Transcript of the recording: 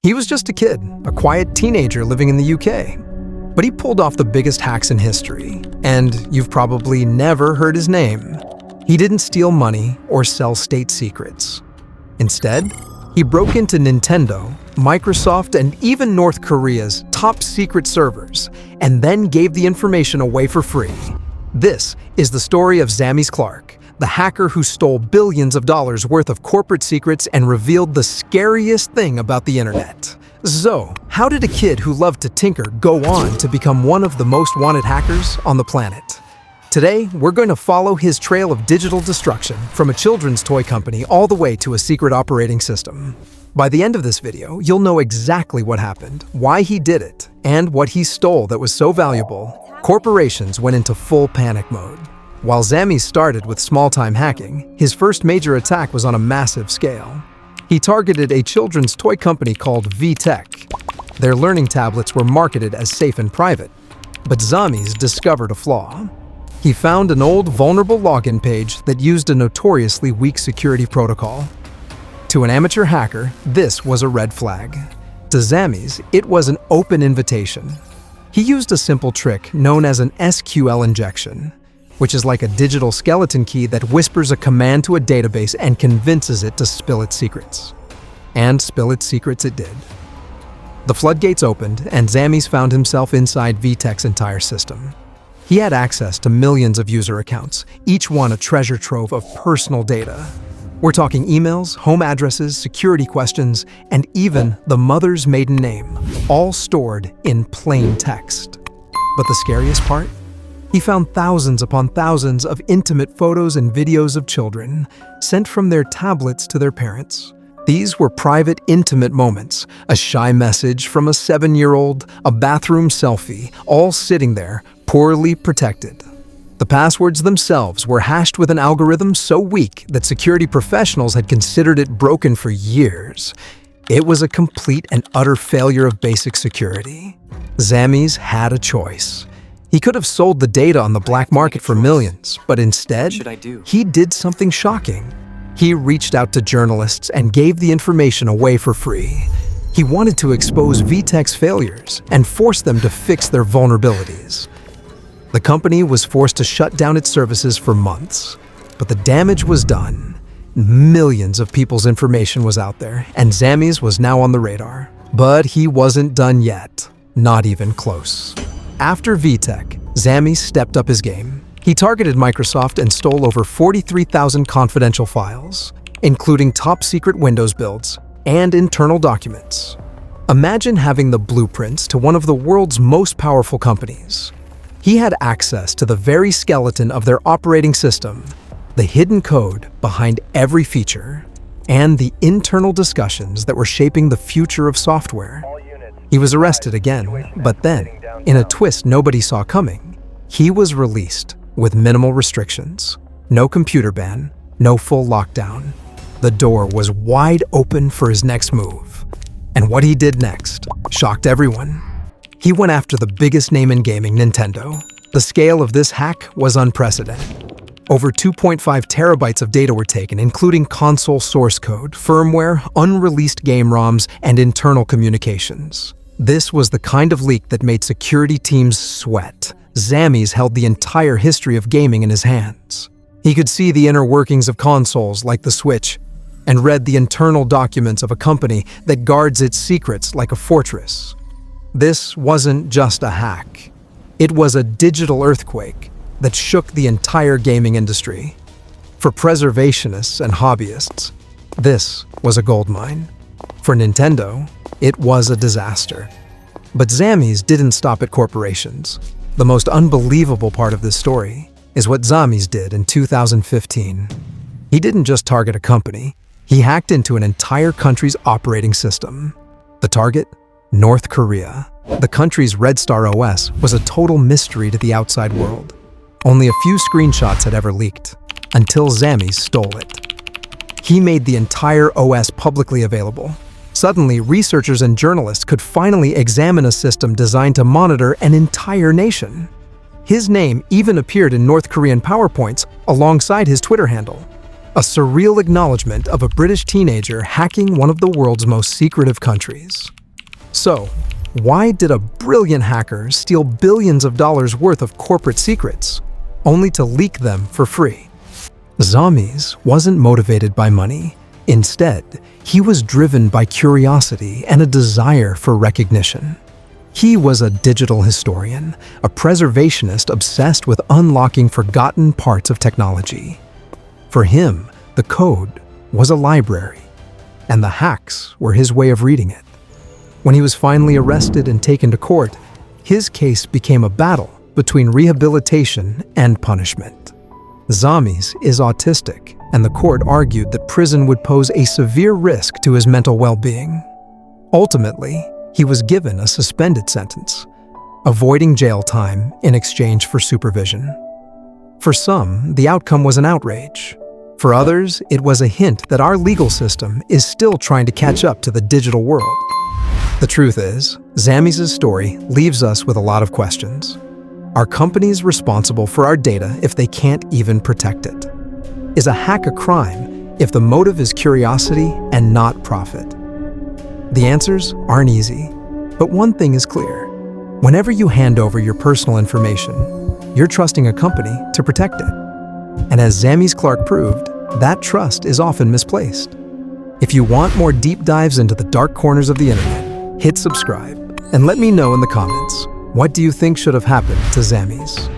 He was just a kid, a quiet teenager living in the UK. But he pulled off the biggest hacks in history, and you've probably never heard his name. He didn't steal money or sell state secrets. Instead, he broke into Nintendo, Microsoft, and even North Korea's top secret servers, and then gave the information away for free. This is the story of Zammis Clark, the hacker who stole billions of dollars worth of corporate secrets and revealed the scariest thing about the internet. So, how did a kid who loved to tinker go on to become one of the most wanted hackers on the planet? Today, we're going to follow his trail of digital destruction from a children's toy company all the way to a secret operating system. By the end of this video, you'll know exactly what happened, why he did it, and what he stole that was so valuable. Corporations went into full panic mode. While Zammis started with small-time hacking, his first major attack was on a massive scale. He targeted a children's toy company called VTech. Their learning tablets were marketed as safe and private, but Zammis discovered a flaw. He found an old vulnerable login page that used a notoriously weak security protocol. To an amateur hacker, this was a red flag. To Zammis, it was an open invitation. He used a simple trick known as an SQL injection, which is like a digital skeleton key that whispers a command to a database and convinces it to spill its secrets. And spill its secrets it did. The floodgates opened, and Zammis found himself inside VTech's entire system. He had access to millions of user accounts, each one a treasure trove of personal data. We're talking emails, home addresses, security questions, and even the mother's maiden name, all stored in plain text. But the scariest part? He found thousands upon thousands of intimate photos and videos of children sent from their tablets to their parents. These were private, intimate moments, a shy message from a 7-year-old, a bathroom selfie, all sitting there, poorly protected. The passwords themselves were hashed with an algorithm so weak that security professionals had considered it broken for years. It was a complete and utter failure of basic security. Zammis had a choice. He could have sold the data on the black market for millions, but instead, he did something shocking. He reached out to journalists and gave the information away for free. He wanted to expose VTech's failures and force them to fix their vulnerabilities. The company was forced to shut down its services for months, but the damage was done. Millions of people's information was out there, and Zammis was now on the radar. But he wasn't done yet, not even close. After VTech, Zammis stepped up his game. He targeted Microsoft and stole over 43,000 confidential files, including top-secret Windows builds and internal documents. Imagine having the blueprints to one of the world's most powerful companies. He had access to the very skeleton of their operating system, the hidden code behind every feature, and the internal discussions that were shaping the future of software. He was arrested again, but then, in a twist nobody saw coming, he was released with minimal restrictions. No computer ban, no full lockdown. The door was wide open for his next move. And what he did next shocked everyone. He went after the biggest name in gaming, Nintendo. The scale of this hack was unprecedented. Over 2.5 terabytes of data were taken, including console source code, firmware, unreleased game ROMs, and internal communications. This was the kind of leak that made security teams sweat. Zammis held the entire history of gaming in his hands. He could see the inner workings of consoles like the Switch, and read the internal documents of a company that guards its secrets like a fortress. This wasn't just a hack. It was a digital earthquake that shook the entire gaming industry. For preservationists and hobbyists, this was a goldmine. For Nintendo, it was a disaster. But Zammis didn't stop at corporations. The most unbelievable part of this story is what Zammis did in 2015. He didn't just target a company, he hacked into an entire country's operating system. The target? North Korea. The country's Red Star OS was a total mystery to the outside world. Only a few screenshots had ever leaked, until Zammis stole it. He made the entire OS publicly available. Suddenly, researchers and journalists could finally examine a system designed to monitor an entire nation. His name even appeared in North Korean PowerPoints alongside his Twitter handle. a surreal acknowledgement of a British teenager hacking one of the world's most secretive countries. So, why did a brilliant hacker steal billions of dollars worth of corporate secrets, only to leak them for free? Zammis wasn't motivated by money. Instead, he was driven by curiosity and a desire for recognition. He was a digital historian, a preservationist obsessed with unlocking forgotten parts of technology. For him, the code was a library, and the hacks were his way of reading it. When he was finally arrested and taken to court, his case became a battle between rehabilitation and punishment. Zammis is autistic, and the court argued that prison would pose a severe risk to his mental well-being. Ultimately, he was given a suspended sentence, avoiding jail time in exchange for supervision. For some, the outcome was an outrage. For others, it was a hint that our legal system is still trying to catch up to the digital world. The truth is, Zammis' story leaves us with a lot of questions. Are companies responsible for our data if they can't even protect it? Is a hack a crime if the motive is curiosity and not profit? The answers aren't easy, but one thing is clear. Whenever you hand over your personal information, you're trusting a company to protect it. And as Zammis Clark proved, that trust is often misplaced. If you want more deep dives into the dark corners of the internet, hit subscribe and let me know in the comments, what do you think should have happened to Zammis?